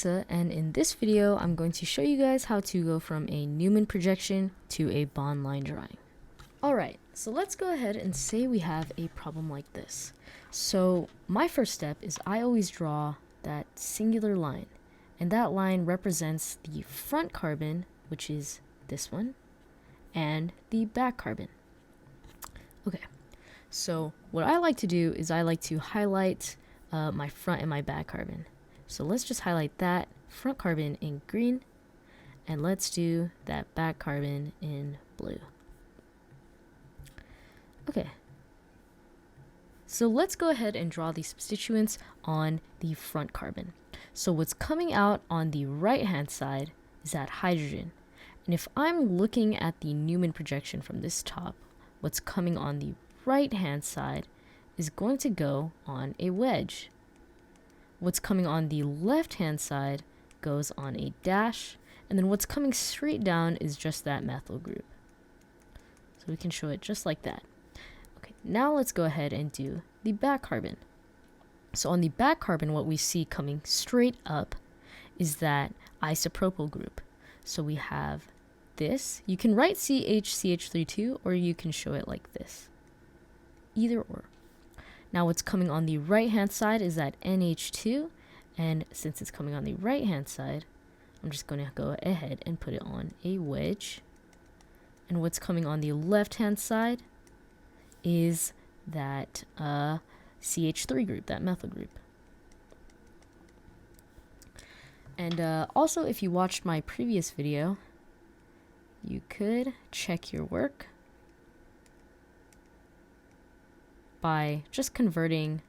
And in this video, I'm going to show you guys how to go from a Newman projection to a bond line drawing. Alright, so let's go ahead and say we have a problem like this. So my first step is I always draw that singular line, and that line represents the front carbon, which is this one, and the back carbon. Okay, so what I like to do is I like to highlight my front and my back carbon. So let's just highlight that front carbon in green, and let's do that back carbon in blue. Okay, so let's go ahead and draw the substituents on the front carbon. So what's coming out on the right hand side is that hydrogen, and if I'm looking at the Newman projection from this top, what's coming on the right hand side is going to go on a wedge. What's coming on the left hand side goes on a dash, and then what's coming straight down is just that methyl group. So we can show it just like that. Okay, now let's go ahead and do the back carbon. So on the back carbon, what we see coming straight up is that isopropyl group. So we have this. You can write CH3 too, or you can show it like this. Either or. Now what's coming on the right hand side is that NH2, and since it's coming on the right hand side, I'm just going to go ahead and put it on a wedge. And what's coming on the left hand side is that CH3 group, that methyl group. And also, if you watched my previous video, you could check your work by just converting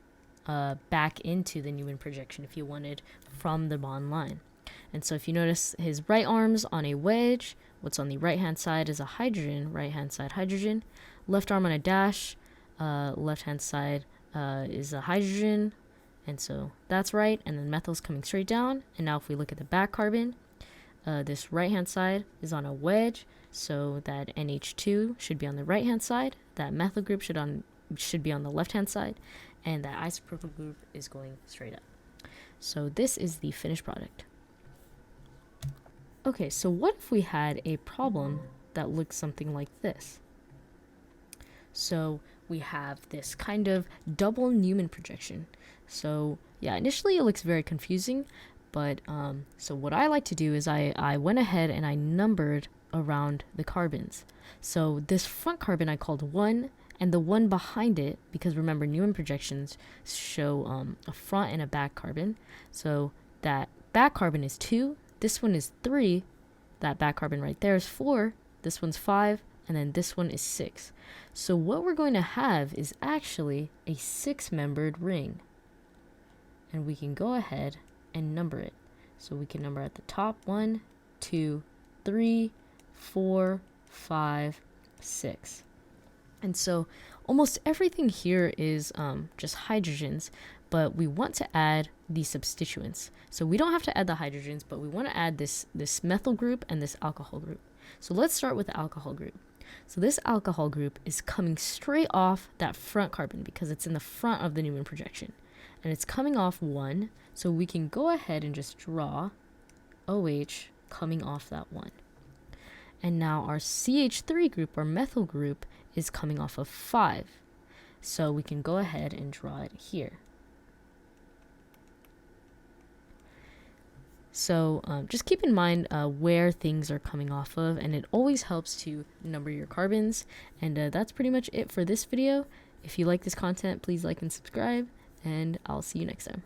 back into the Newman projection if you wanted from the bond line. And so if you notice his right arm's on a wedge, what's on the right hand side is a hydrogen, right hand side hydrogen, left arm on a dash, left hand side is a hydrogen, and so that's right, and then methyl's coming straight down. And now if we look at the back carbon, this right hand side is on a wedge, so that NH2 should be on the right hand side, that methyl group should be on the left hand side, and that isopropyl group is going straight up. So this is the finished product. Okay, so what if we had a problem that looks something like this? So we have this kind of double Newman projection. So yeah, initially it looks very confusing, but so what I like to do is I went ahead and I numbered around the carbons. So this front carbon I called 1, and the one behind it, because remember Newman projections show a front and a back carbon. So that back carbon is 2, this one is 3, that back carbon right there is 4, this one's 5, and then this one is 6. So what we're going to have is actually a 6-membered ring. And we can go ahead and number it. So we can number at the top 1, 2, 3, 4, 5, 6. And so almost everything here is just hydrogens, but we want to add the substituents. So we don't have to add the hydrogens, but we want to add this methyl group and this alcohol group. So let's start with the alcohol group. So this alcohol group is coming straight off that front carbon because it's in the front of the Newman projection. And it's coming off 1, so we can go ahead and just draw OH coming off that 1. And now our CH3 group, or methyl group, is coming off of 5. So we can go ahead and draw it here. So just keep in mind where things are coming off of, and it always helps to number your carbons. And that's pretty much it for this video. If you like this content, please like and subscribe, and I'll see you next time.